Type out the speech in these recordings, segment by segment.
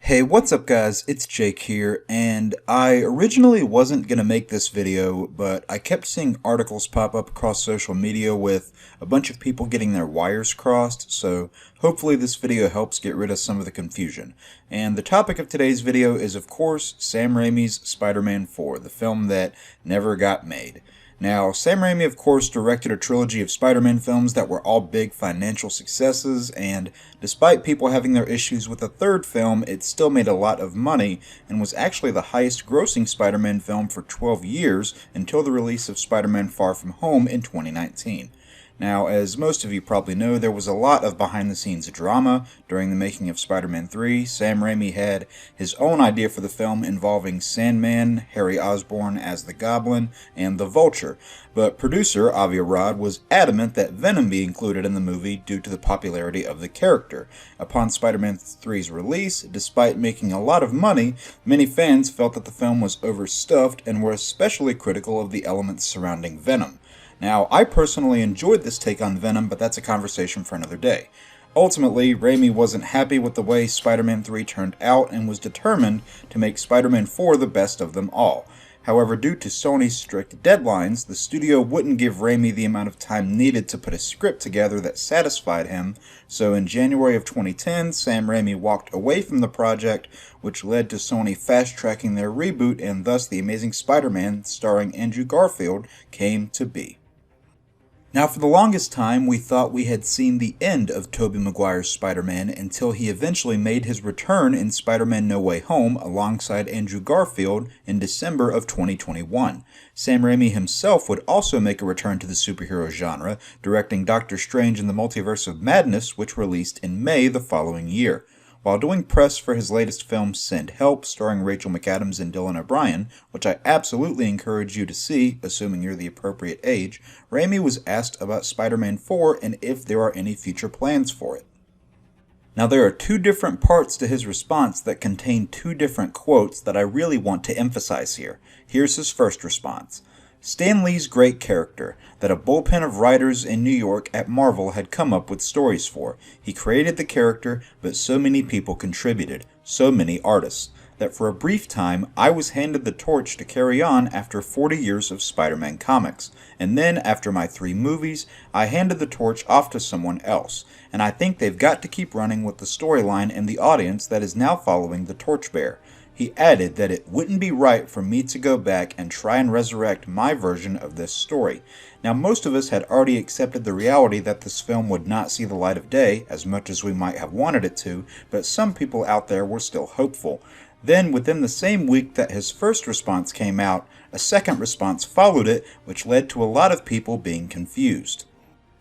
Hey, what's up guys? It's Jake here, and I originally wasn't going to make this video, but I kept seeing articles pop up across social media with a bunch of people getting their wires crossed, so hopefully this video helps get rid of some of the confusion. And the topic of today's video is, of course, Sam Raimi's Spider-Man 4, the film that never got made. Now, Sam Raimi, of course, directed a trilogy of Spider-Man films that were all big financial successes, and despite people having their issues with the third film, it still made a lot of money, and was actually the highest grossing Spider-Man film for 12 years until the release of Spider-Man Far From Home in 2019. Now, as most of you probably know, there was a lot of behind-the-scenes drama during the making of Spider-Man 3. Sam Raimi had his own idea for the film involving Sandman, Harry Osborn as the Goblin, and the Vulture, but producer Avi Arad was adamant that Venom be included in the movie due to the popularity of the character. Upon Spider-Man 3's release, despite making a lot of money, many fans felt that the film was overstuffed and were especially critical of the elements surrounding Venom. Now, I personally enjoyed this take on Venom, but that's a conversation for another day. Ultimately, Raimi wasn't happy with the way Spider-Man 3 turned out and was determined to make Spider-Man 4 the best of them all. However, due to Sony's strict deadlines, the studio wouldn't give Raimi the amount of time needed to put a script together that satisfied him, so in January of 2010, Sam Raimi walked away from the project, which led to Sony fast-tracking their reboot, and thus The Amazing Spider-Man, starring Andrew Garfield, came to be. Now, for the longest time, we thought we had seen the end of Tobey Maguire's Spider-Man until he eventually made his return in Spider-Man No Way Home alongside Andrew Garfield in December of 2021. Sam Raimi himself would also make a return to the superhero genre, directing Doctor Strange in the Multiverse of Madness, which released in May the following year. While doing press for his latest film, Send Help, starring Rachel McAdams and Dylan O'Brien, which I absolutely encourage you to see, assuming you're the appropriate age, Raimi was asked about Spider-Man 4 and if there are any future plans for it. Now, there are two different parts to his response that contain two different quotes that I really want to emphasize here. Here's his first response. Stan Lee's great character, that a bullpen of writers in New York at Marvel had come up with stories for. He created the character, but so many people contributed, so many artists, that for a brief time I was handed the torch to carry on after 40 years of Spider-Man comics, and then after my 3 movies, I handed the torch off to someone else, and I think they've got to keep running with the storyline and the audience that is now following the torchbearer. He added that it wouldn't be right for me to go back and try and resurrect my version of this story. Now, most of us had already accepted the reality that this film would not see the light of day, as much as we might have wanted it to, but some people out there were still hopeful. Then, within the same week that his first response came out, a second response followed it, which led to a lot of people being confused.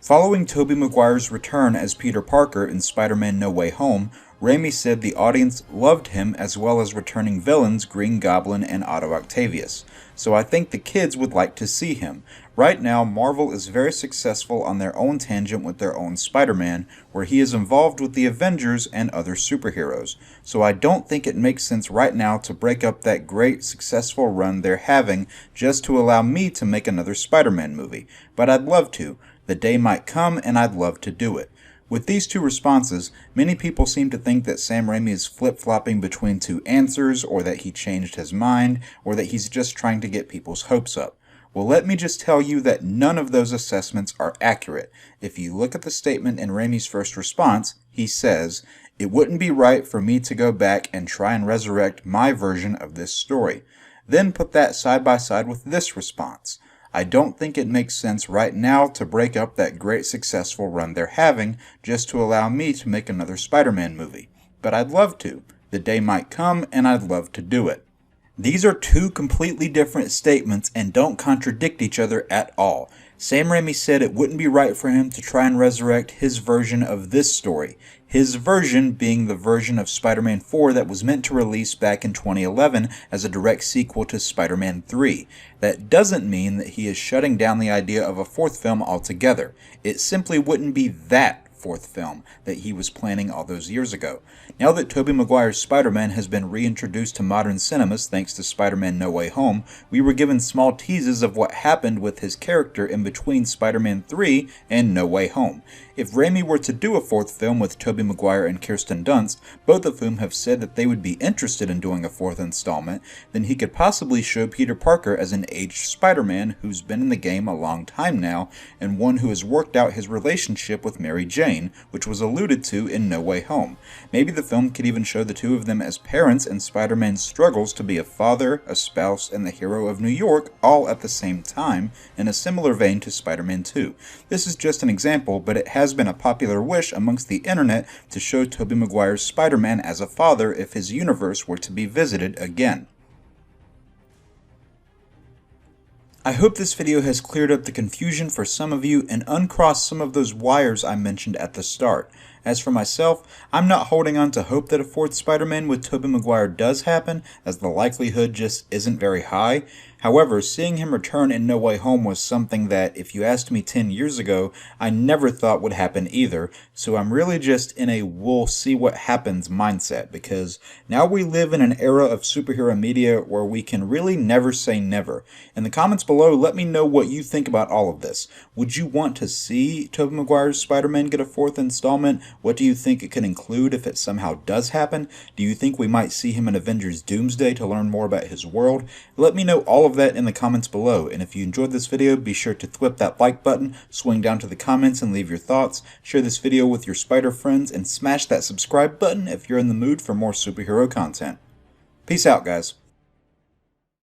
Following Tobey Maguire's return as Peter Parker in Spider-Man No Way Home, Raimi said the audience loved him as well as returning villains Green Goblin and Otto Octavius, so I think the kids would like to see him. Right now, Marvel is very successful on their own tangent with their own Spider-Man, where he is involved with the Avengers and other superheroes, so I don't think it makes sense right now to break up that great successful run they're having just to allow me to make another Spider-Man movie, but I'd love to. The day might come and I'd love to do it. With these two responses, many people seem to think that Sam Raimi is flip-flopping between two answers, or that he changed his mind, or that he's just trying to get people's hopes up. Well, let me just tell you that none of those assessments are accurate. If you look at the statement in Raimi's first response, he says, "It wouldn't be right for me to go back and try and resurrect my version of this story." Then put that side by side with this response. I don't think it makes sense right now to break up that great successful run they're having just to allow me to make another Spider-Man movie. But I'd love to. The day might come and I'd love to do it. These are two completely different statements and don't contradict each other at all. Sam Raimi said it wouldn't be right for him to try and resurrect his version of this story. His version being the version of Spider-Man 4 that was meant to release back in 2011 as a direct sequel to Spider-Man 3. That doesn't mean that he is shutting down the idea of a fourth film altogether. It simply wouldn't be that fourth film that he was planning all those years ago. Now that Tobey Maguire's Spider-Man has been reintroduced to modern cinemas thanks to Spider-Man No Way Home, we were given small teases of what happened with his character in between Spider-Man 3 and No Way Home. If Raimi were to do a fourth film with Tobey Maguire and Kirsten Dunst, both of whom have said that they would be interested in doing a fourth installment, then he could possibly show Peter Parker as an aged Spider-Man who's been in the game a long time now, and one who has worked out his relationship with Mary Jane, which was alluded to in No Way Home. Maybe the film could even show the two of them as parents and Spider-Man's struggles to be a father, a spouse, and the hero of New York all at the same time, in a similar vein to Spider-Man 2. This is just an example, but it has been a popular wish amongst the internet to show Tobey Maguire's Spider-Man as a father if his universe were to be visited again. I hope this video has cleared up the confusion for some of you and uncrossed some of those wires I mentioned at the start. As for myself, I'm not holding on to hope that a fourth Spider-Man with Tobey Maguire does happen, as the likelihood just isn't very high. However, seeing him return in No Way Home was something that, if you asked me 10 years ago, I never thought would happen either, so I'm really just in a we'll see what happens mindset, because now we live in an era of superhero media where we can really never say never. In the comments below, let me know what you think about all of this. Would you want to see Tobey Maguire's Spider-Man get a fourth installment? What do you think it could include if it somehow does happen? Do you think we might see him in Avengers Doomsday to learn more about his world? Let me know all of that in the comments below, and if you enjoyed this video, be sure to thwip that like button, swing down to the comments and leave your thoughts, share this video with your spider friends, and smash that subscribe button if you're in the mood for more superhero content. Peace out, guys.